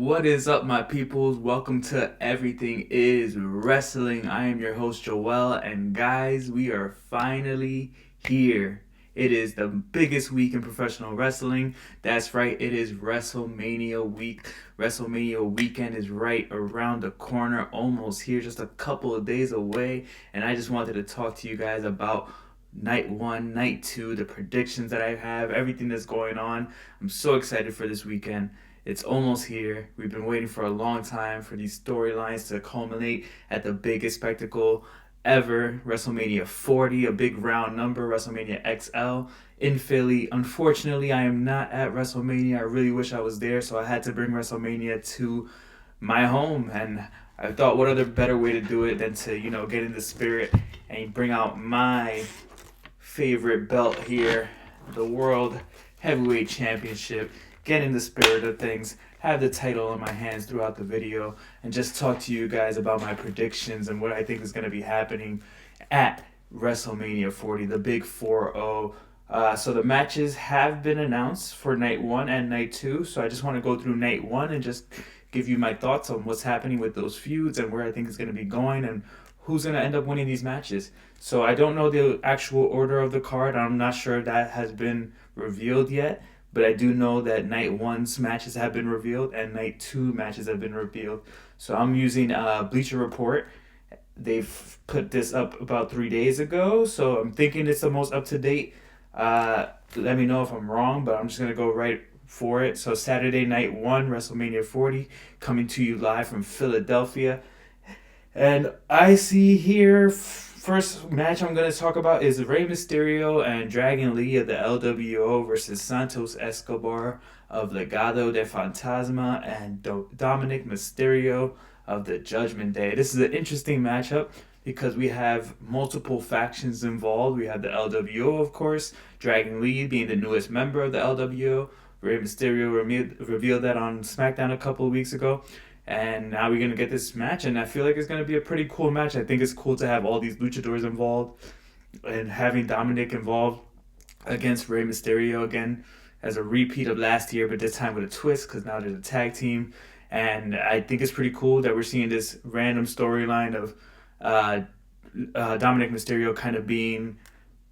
What is up, my peoples? Welcome to Everything is Wrestling. I am your host, Joel, and guys, we are finally here. It is the biggest week in professional wrestling. That's right, it is WrestleMania week. WrestleMania weekend is right around the corner, almost here, just a couple of days away. And I just wanted to talk to you guys about night one, night two, the predictions that I have, everything that's going on. I'm so excited for this weekend. It's almost here. We've been waiting for a long time for these storylines to culminate at the biggest spectacle ever, WrestleMania 40, a big round number, WrestleMania XL in Philly. Unfortunately, I am not at WrestleMania. I really wish I was there, so I had to bring WrestleMania to my home. And I thought, what other better way to do it than to, get in the spirit and bring out my favorite belt here, the World Heavyweight Championship. Get in the spirit of things, have the title in my hands throughout the video, and just talk to you guys about my predictions and what I think is going to be happening at WrestleMania 40, the big 4-0. So the matches have been announced for night one and night two, so I just want to go through night one and just give you my thoughts on what's happening with those feuds and where I think it's going to be going and who's going to end up winning these matches. So I don't know the actual order of the card. I'm not sure if that has been revealed yet. But I do know that night one's matches have been revealed and night two matches have been revealed. So I'm using Bleacher Report. They've put this up about 3 days ago, so I'm thinking it's the most up to date. Let me know if I'm wrong, but I'm just gonna go right for it. So Saturday night one, WrestleMania 40, coming to you live from Philadelphia, and I see here. First match I'm going to talk about is Rey Mysterio and Dragon Lee of the LWO versus Santos Escobar of Legado de Fantasma and Dominik Mysterio of the Judgment Day. This is an interesting matchup because we have multiple factions involved. We have the LWO, of course, Dragon Lee being the newest member of the LWO. Rey Mysterio revealed that on SmackDown a couple of weeks ago. And now we're going to get this match, and I feel like it's going to be a pretty cool match. I think it's cool to have all these luchadors involved and having Dominik involved against Rey Mysterio again as a repeat of last year, but this time with a twist because now there's a tag team. And I think it's pretty cool that we're seeing this random storyline of Dominik Mysterio kind of being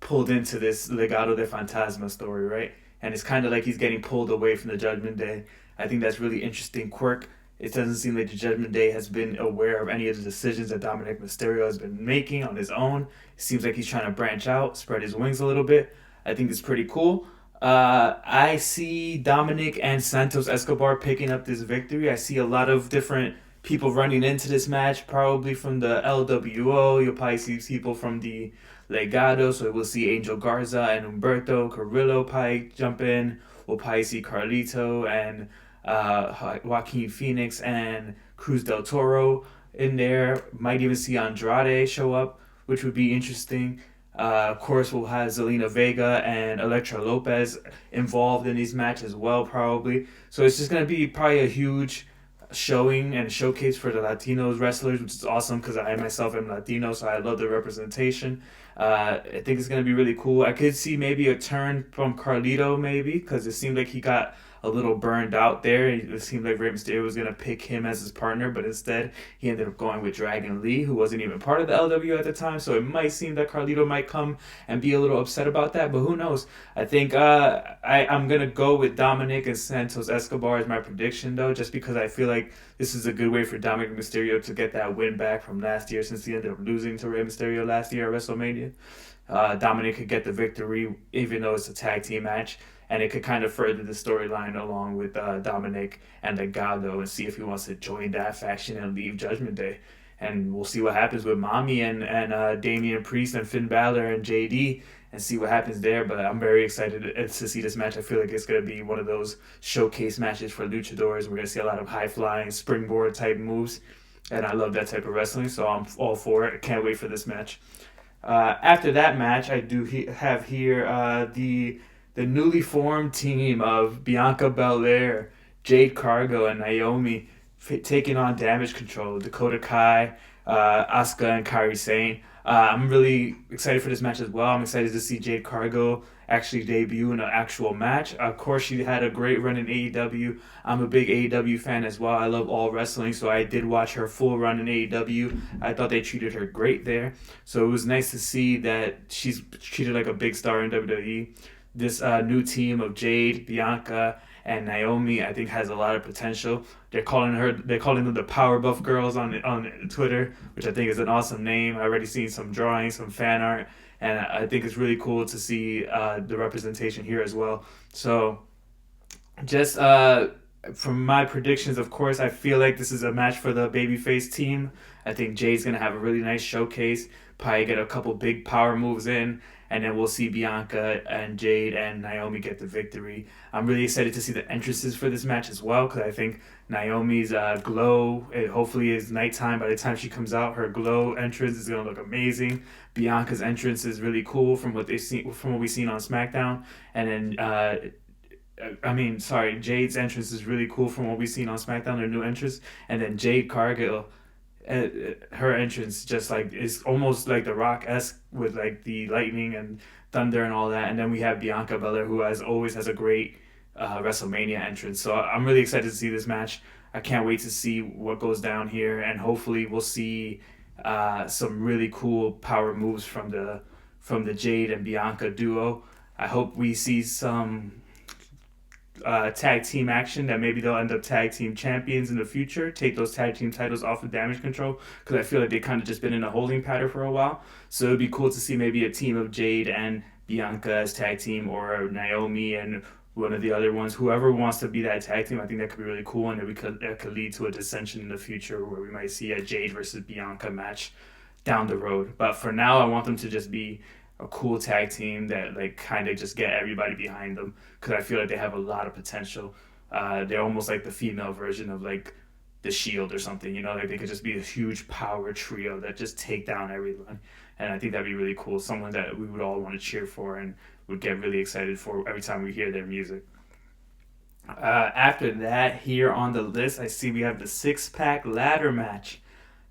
pulled into this Legado de Fantasma story, right? And it's kind of like he's getting pulled away from the Judgment Day. I think that's really interesting quirk. It doesn't seem like the Judgment Day has been aware of any of the decisions that Dominik Mysterio has been making on his own. It seems like he's trying to branch out, spread his wings a little bit. I think it's pretty cool. I see Dominik and Santos Escobar picking up this victory. I see a lot of different people running into this match, probably from the LWO. You'll probably see people from the Legado, so we'll see Angel Garza and Humberto Carrillo probably jump in. We'll probably see Carlito and Joaquin Phoenix and Cruz del Toro in there. Might even see Andrade show up, which would be interesting. Of course, we'll have Zelina Vega and Elektra Lopez involved in these matches as well, probably. So it's just going to be probably a huge showing and showcase for the Latinos wrestlers, which is awesome because I myself am Latino, so I love the representation. I think it's going to be really cool. I could see maybe a turn from Carlito, maybe, because it seemed like he got a little burned out there. It seemed like Rey Mysterio was going to pick him as his partner, but instead he ended up going with Dragon Lee, who wasn't even part of the LW at the time, so it might seem that Carlito might come and be a little upset about that, but who knows. I think I'm going to go with Dominik and Santos Escobar as my prediction, though, just because I feel like this is a good way for Dominik Mysterio to get that win back from last year, since he ended up losing to Rey Mysterio last year at WrestleMania. Dominik could get the victory, even though it's a tag team match, and it could kind of further the storyline along with Dominik and Legado and see if he wants to join that faction and leave Judgment Day. And we'll see what happens with Mommy and Damian Priest and Finn Balor and JD and see what happens there. But I'm very excited to see this match. I feel like it's going to be one of those showcase matches for luchadors. We're going to see a lot of high-flying springboard type moves, and I love that type of wrestling, so I'm all for it. I can't wait for this match. After that match, I do have here the newly formed team of Bianca Belair, Jade Cargil, and Naomi taking on Damage Control, Dakota Kai, Asuka, and Kairi Sane. I'm really excited for this match as well. I'm excited to see Jade Cargil actually debut in an actual match. Of course, she had a great run in AEW. I'm a big AEW fan as well. I love all wrestling, so I did watch her full run in AEW. I thought they treated her great there. So it was nice to see that she's treated like a big star in WWE. This new team of Jade, Bianca, and Naomi, I think, has a lot of potential. They're calling them the Power Buff Girls on Twitter, which I think is an awesome name. I already seen some drawings, some fan art, and I think it's really cool to see the representation here as well. So just from my predictions, of course, I feel like this is a match for the babyface team. I think Jay's gonna have a really nice showcase. Probably get a couple big power moves in, and then we'll see Bianca and Jade and Naomi get the victory. I'm really excited to see the entrances for this match as well because I think Naomi's glow. It hopefully is nighttime by the time she comes out. Her glow entrance is gonna look amazing. Bianca's entrance is really cool from what we've seen on SmackDown, and then Jade's entrance is really cool from what we've seen on SmackDown, her new entrance, and then Jade Cargil, uh, her entrance just like is almost like the Rock esque with like the lightning and thunder and all that, and then we have Bianca Belair who as always has a great WrestleMania entrance. So I'm really excited to see this match. I can't wait to see what goes down here, and hopefully we'll see some really cool power moves from the Jade and Bianca duo. I hope we see some tag team action that maybe they'll end up tag team champions in the future, take those tag team titles off of Damage Control because I feel like they kind of just been in a holding pattern for a while. So it'd be cool to see maybe a team of Jade and Bianca as tag team, or Naomi and one of the other ones, whoever wants to be that tag team. I think that could be really cool, and that could lead to a dissension in the future where we might see a Jade versus Bianca match down the road. But for now, I want them to just be a cool tag team that like kind of just get everybody behind them because I feel like they have a lot of potential. They're almost like the female version of like the Shield or something, you know, like they could just be a huge power trio that just take down everyone. And I think that'd be really cool. Someone that we would all want to cheer for and would get really excited for every time we hear their music. After that, here on the list, I see we have the six-pack ladder match.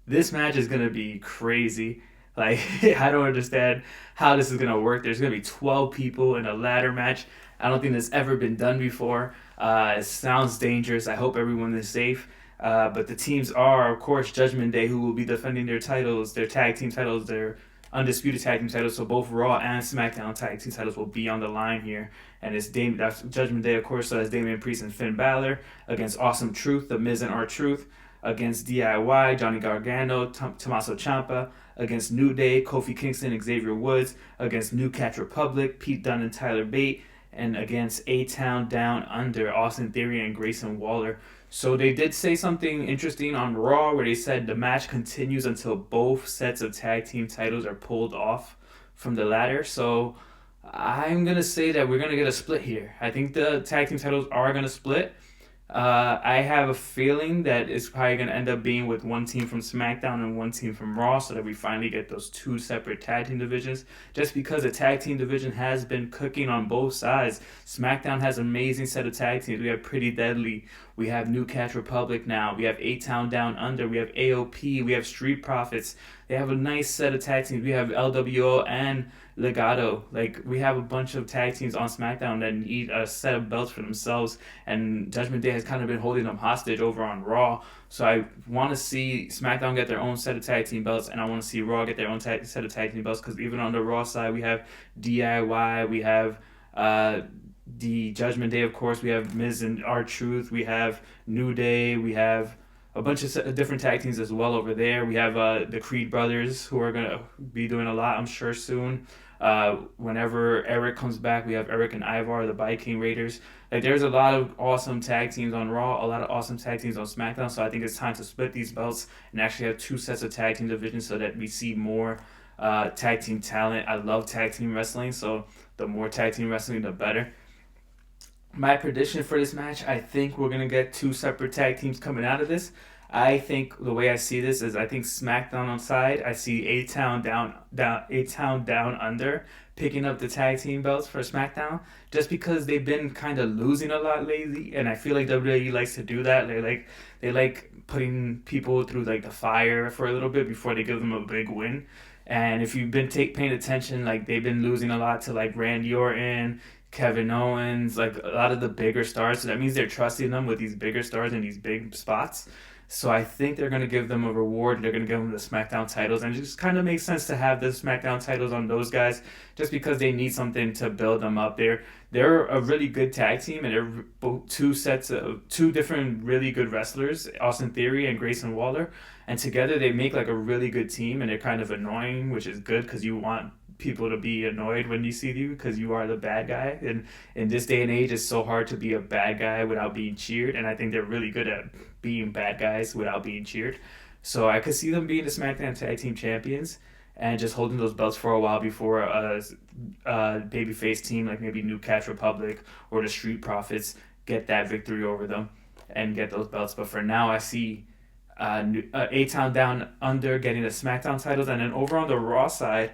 This match is going to be crazy. Like, I don't understand how this is going to work. There's going to be 12 people in a ladder match. I don't think that's ever been done before. It sounds dangerous. I hope everyone is safe. But the teams are, of course, Judgment Day, who will be defending their titles, their tag team titles, their undisputed tag team titles. So both Raw and SmackDown tag team titles will be on the line here. And that's Judgment Day, of course, so that's Damian Priest and Finn Balor against Awesome Truth, The Miz and R-Truth, against DIY, Johnny Gargano, Tommaso Ciampa, against New Day, Kofi Kingston, Xavier Woods, against New Catch Republic, Pete Dunne and Tyler Bate, and against A-Town Down Under, Austin Theory and Grayson Waller. So they did say something interesting on Raw where they said the match continues until both sets of tag team titles are pulled off from the ladder. So I'm going to say that we're going to get a split here. I think the tag team titles are going to split. I have a feeling that it's probably going to end up being with one team from SmackDown and one team from Raw so that we finally get those two separate tag team divisions. Just because the tag team division has been cooking on both sides. SmackDown has an amazing set of tag teams. We have Pretty Deadly. We have New Catch Republic now. We have A-Town Down Under. We have AOP. We have Street Profits. They have a nice set of tag teams. We have LWO and Legado. Like, we have a bunch of tag teams on SmackDown that need a set of belts for themselves, and Judgment Day has kind of been holding them hostage over on Raw. So I want to see SmackDown get their own set of tag team belts, and I want to see Raw get their own set of tag team belts, because even on the Raw side, we have DIY, we have the Judgment Day, of course, we have Miz and R-Truth, we have New Day, we have a bunch of different tag teams as well over there. We have the Creed brothers who are going to be doing a lot, I'm sure, soon. Whenever Eric comes back, we have Eric and Ivar, the Viking Raiders. Like, there's a lot of awesome tag teams on Raw, a lot of awesome tag teams on SmackDown, so I think it's time to split these belts and actually have two sets of tag team divisions so that we see more tag team talent. I love tag team wrestling, so the more tag team wrestling, the better. My prediction for this match, I think we're going to get two separate tag teams coming out of this. I think the way I see this is I think SmackDown on side, I see A-Town down under picking up the tag team belts for SmackDown just because they've been kind of losing a lot lately, and I feel like WWE likes to do that. They like putting people through like the fire for a little bit before they give them a big win. And if you've been paying attention, like they've been losing a lot to like Randy Orton, Kevin Owens, like a lot of the bigger stars. So that means they're trusting them with these bigger stars in these big spots. So I think they're going to give them a reward. They're going to give them the SmackDown titles. And it just kind of makes sense to have the SmackDown titles on those guys just because they need something to build them up. They're a really good tag team, and they're both two different really good wrestlers, Austin Theory and Grayson Waller. And together they make like a really good team, and they're kind of annoying, which is good because you want people to be annoyed when you see you because you are the bad guy. And in this day and age, it's so hard to be a bad guy without being cheered. And I think they're really good at being bad guys without being cheered. So I could see them being the SmackDown Tag Team Champions and just holding those belts for a while before a babyface team like maybe New Catch Republic or the Street Profits get that victory over them and get those belts. But for now, I see A-Town Down Under getting the SmackDown titles. And then over on the Raw side,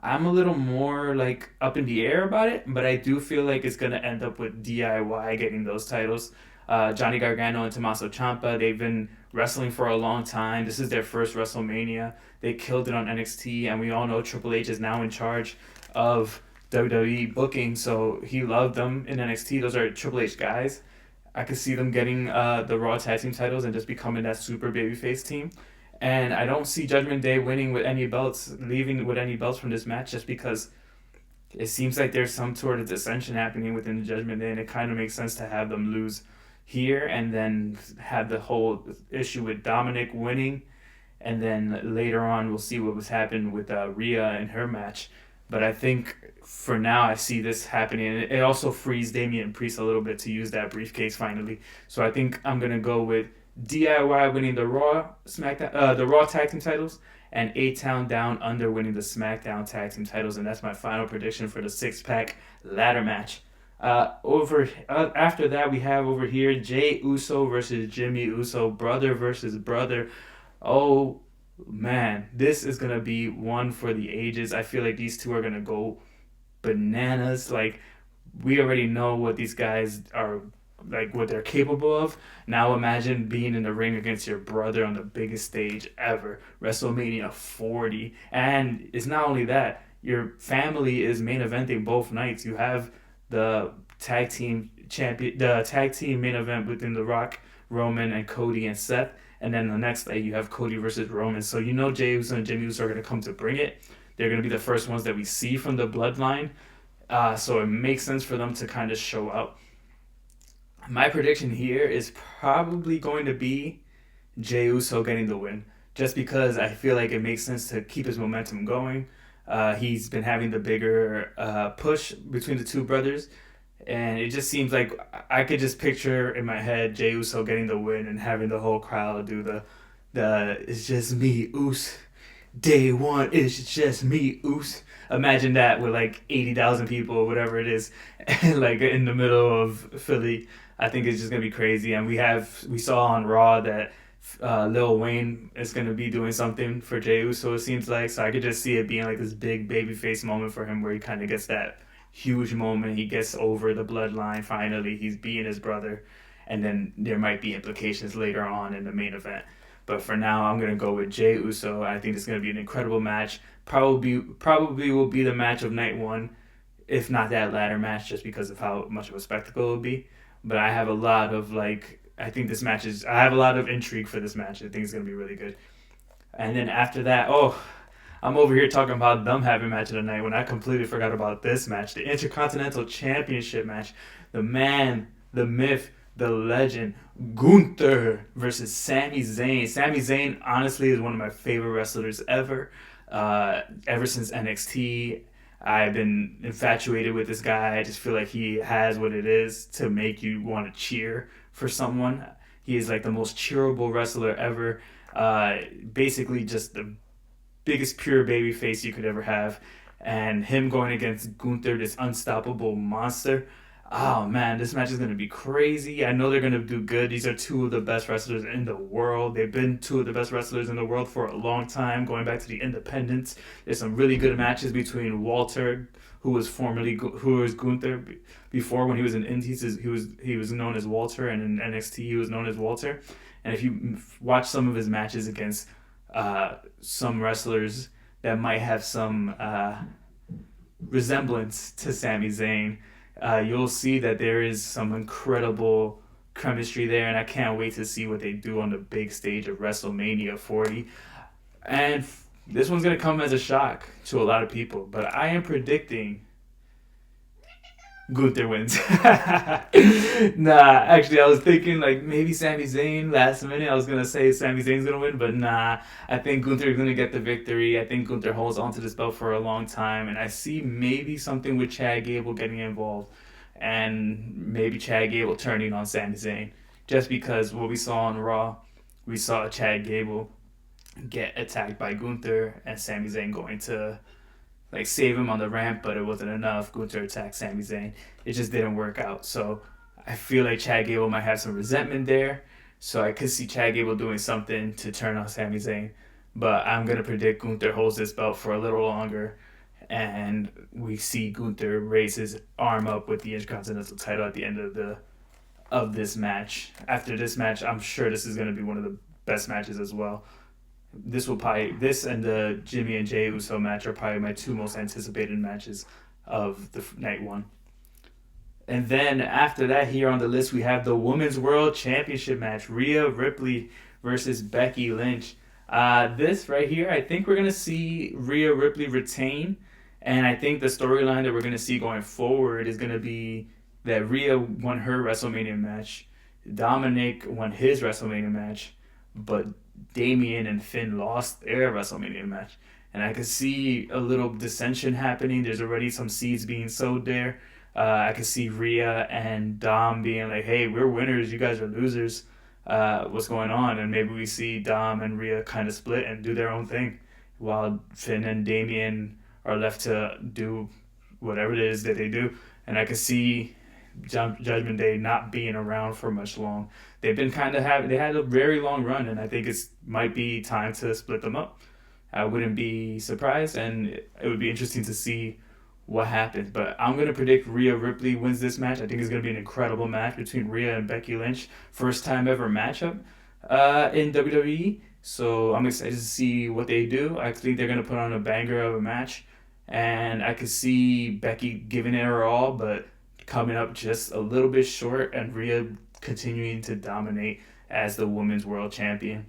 I'm a little more like up in the air about it, but I do feel like it's gonna end up with DIY getting those titles. Johnny Gargano and Tommaso Ciampa, they've been wrestling for a long time. This is their first WrestleMania. They killed it on NXT, and we all know Triple H is now in charge of WWE booking, so he loved them in NXT. Those are Triple H guys. I could see them getting the Raw Tag Team titles and just becoming that super babyface team. And I don't see Judgment Day winning with any belts, leaving with any belts from this match, just because it seems like there's some sort of dissension happening within the Judgment Day, and it kind of makes sense to have them lose here and then have the whole issue with Dominik winning. And then later on, we'll see what was happening with Rhea and her match. But I think for now, I see this happening. It also frees Damian Priest a little bit to use that briefcase finally. So I think I'm going to go with DIY winning the Raw Tag Team titles, and A-Town Down Under winning the SmackDown Tag Team titles, and that's my final prediction for the six-pack ladder match. After that, we have over here Jey Uso versus Jimmy Uso, brother versus brother. Oh man, this is gonna be one for the ages. I feel like these two are gonna go bananas. Like we already know what these guys are like, what they're capable of. Now imagine being in the ring against your brother on the biggest stage ever, WrestleMania 40. And it's not only that, your family is main eventing both nights. You have the tag team main event within The Rock, Roman, and Cody and Seth. And then the next day you have Cody versus Roman. So you know Jey Uso and Jimmy Uso are going to come to bring it. They're going to be the first ones that we see from the bloodline. So it makes sense for them to kind of show up. My prediction here is probably going to be Jey Uso getting the win, just because I feel like it makes sense to keep his momentum going. He's been having the bigger push between the two brothers, and it just seems like I could just picture in my head Jey Uso getting the win and having the whole crowd do the "It's just me, Us. Day one, it's just me, Us." Imagine that with like 80,000 people or whatever it is, like in the middle of Philly. I think it's just gonna be crazy, and we saw on Raw that Lil Wayne is gonna be doing something for Jey Uso. It seems like, so I could just see it being like this big babyface moment for him, where he kind of gets that huge moment. He gets over the bloodline finally. He's being his brother, and then there might be implications later on in the main event. But for now, I'm gonna go with Jey Uso. I think it's gonna be an incredible match. Probably will be the match of night one, if not that ladder match, just because of how much of a spectacle it will be. But I have a lot of I have a lot of intrigue for this match. I think it's going to be really good. And then after that, I'm over here talking about them having match of the night when I completely forgot about this match. The Intercontinental Championship match. The man, the myth, the legend, GUNTHER versus Sami Zayn. Sami Zayn, honestly, is one of my favorite wrestlers ever. Ever since NXT, I've been infatuated with this guy. I just feel like he has what it is to make you want to cheer for someone. He is like the most cheerable wrestler ever. Basically just the biggest pure baby face you could ever have. And him going against GUNTHER, this unstoppable monster. Oh man, this match is going to be crazy. I know they're going to do good. These are two of the best wrestlers in the world. They've been two of the best wrestlers in the world for a long time, going back to the independents. There's some really good matches between Walter, who was GUNTHER before. When he was in Indies, he was known as Walter, and in NXT he was known as Walter. And if you watch some of his matches against some wrestlers that might have some resemblance to Sami Zayn. You'll see that there is some incredible chemistry there, and I can't wait to see what they do on the big stage of WrestleMania 40. And this one's going to come as a shock to a lot of people, but I am predicting Gunther wins. Nah, actually, I was thinking like maybe Sami Zayn last minute. I was gonna say Sami Zayn's gonna win, but nah. I think Gunther's gonna get the victory. I think Gunther holds onto this belt for a long time, and I see maybe something with Chad Gable getting involved, and maybe Chad Gable turning on Sami Zayn, just because what we saw on Raw, we saw Chad Gable get attacked by Gunther, and Sami Zayn going to like save him on the ramp, but it wasn't enough. Gunther attacked Sami Zayn. It just didn't work out. So I feel like Chad Gable might have some resentment there. So I could see Chad Gable doing something to turn on Sami Zayn. But I'm gonna predict Gunther holds this belt for a little longer, and we see Gunther raise his arm up with the Intercontinental title at the end of this match. After this match, I'm sure this is gonna be one of the best matches as well. This and the Jimmy and Jey Uso match are probably my two most anticipated matches of the night one. And then after that, here on the list, we have the Women's World Championship match: Rhea Ripley versus Becky Lynch. This right here, I think we're gonna see Rhea Ripley retain, and I think the storyline that we're gonna see going forward is gonna be that Rhea won her WrestleMania match, Dominik won his WrestleMania match, but Damian and Finn lost their WrestleMania match. And I could see a little dissension happening. There's already some seeds being sowed there. I could see Rhea and Dom being like, hey, we're winners, you guys are losers. What's going on? And maybe we see Dom and Rhea kind of split and do their own thing, while Finn and Damian are left to do whatever it is that they do. And I could see Judgment Day not being around for much long. They've been they had a very long run, and I think it's might be time to split them up. I wouldn't be surprised, and it would be interesting to see what happens. But I'm going to predict Rhea Ripley wins this match. I think it's going to be an incredible match between Rhea and Becky Lynch. First time ever matchup in WWE. So I'm excited to see what they do. I think they're going to put on a banger of a match. And I could see Becky giving it her all, but coming up just a little bit short, and Rhea continuing to dominate as the Women's World Champion.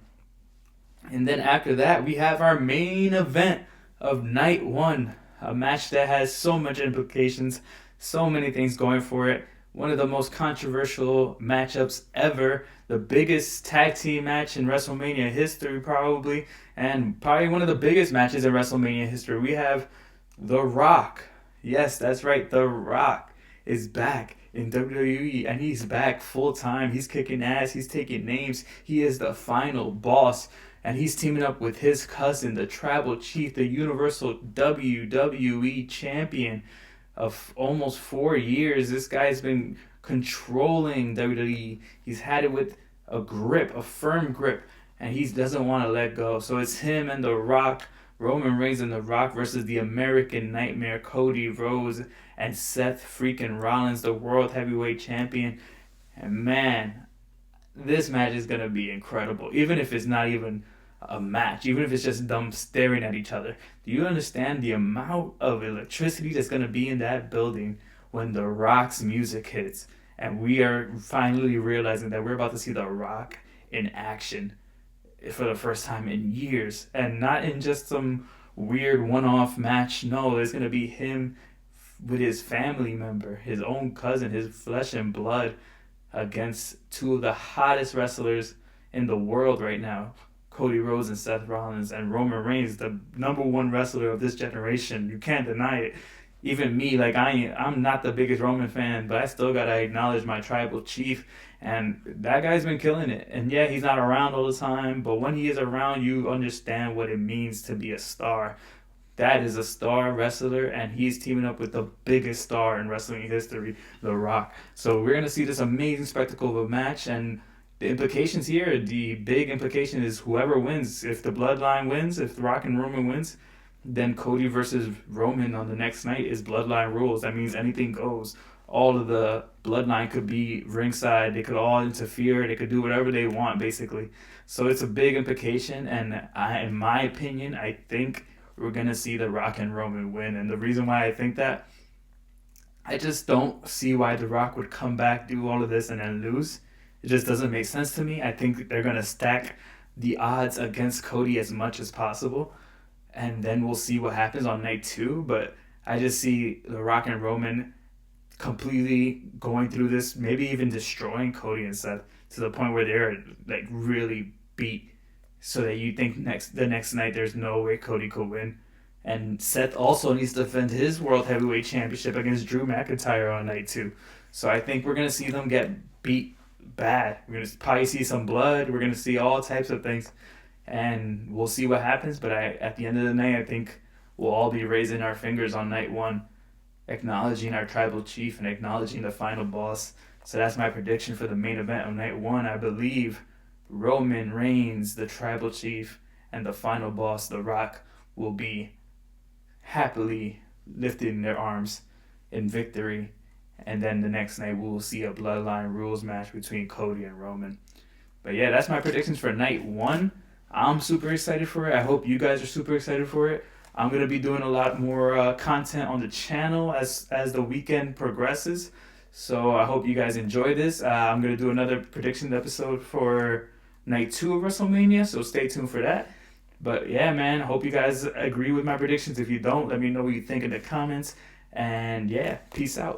And then after that, we have our main event of night one. A match that has so much implications, so many things going for it. One of the most controversial matchups ever. The biggest tag team match in WrestleMania history, probably. And probably one of the biggest matches in WrestleMania history. We have The Rock. Yes, that's right. The Rock is back in WWE, and he's back full time. He's kicking ass. He's taking names. He is the final boss. And he's teaming up with his cousin, the Tribal Chief, the Universal WWE Champion of almost 4 years. This guy's been controlling WWE. He's had it with a grip, a firm grip, and he doesn't want to let go. So it's him and The Rock, Roman Reigns and The Rock versus the American Nightmare, Cody, Rhodes, and Seth freaking Rollins, the World Heavyweight Champion. And man, this match is going to be incredible, even if it's not even a match, even if it's just them staring at each other. Do you understand the amount of electricity that's going to be in that building when The Rock's music hits? And we are finally realizing that we're about to see The Rock in action for the first time in years, and not in just some weird one-off match. No, there's going to be him with his family member, his own cousin, his flesh and blood, against two of the hottest wrestlers in the world right now, Cody Rhodes and Seth Rollins, and Roman Reigns, the number one wrestler of this generation. You can't deny it. Even me, like I'm not the biggest Roman fan, but I still gotta acknowledge my Tribal Chief, and that guy's been killing it. And yeah, he's not around all the time, but when he is around, you understand what it means to be a star. That is a star wrestler, and he's teaming up with the biggest star in wrestling history, The Rock. So we're gonna see this amazing spectacle of a match, and the implications here, the big implication is whoever wins. If the Bloodline wins, if The Rock and Roman wins, then Cody versus Roman on the next night is Bloodline rules. That means anything goes. All of the Bloodline could be ringside. They could all interfere. They could do whatever they want, basically. So it's a big implication, and in my opinion, I think we're going to see The Rock and Roman win. And the reason why I think that, I just don't see why The Rock would come back, do all of this, and then lose. It just doesn't make sense to me. I think they're going to stack the odds against Cody as much as possible, and then we'll see what happens on night 2. But I just see The Rock and Roman completely going through this, maybe even destroying Cody and Seth to the point where they're like really beat, so that you think the next night there's no way Cody could win. And Seth also needs to defend his World Heavyweight Championship against Drew McIntyre on night 2. So I think we're going to see them get beat bad. We're going to probably see some blood. We're going to see all types of things. And we'll see what happens. But at the end of the night, I think we'll all be raising our fingers on night 1, acknowledging our tribal chief and acknowledging the final boss. So that's my prediction for the main event of night 1. I believe Roman Reigns, the tribal chief, and the final boss, The Rock, will be happily lifting their arms in victory. And then the next night we will see a bloodline rules match between Cody and Roman. But yeah, that's my predictions for night 1. I'm super excited for it. I hope you guys are super excited for it. I'm going to be doing a lot more content on the channel as the weekend progresses. So I hope you guys enjoy this. I'm going to do another prediction episode for night 2 of WrestleMania, so stay tuned for that. But yeah, man, I hope you guys agree with my predictions. If you don't, let me know what you think in the comments. And yeah, peace out.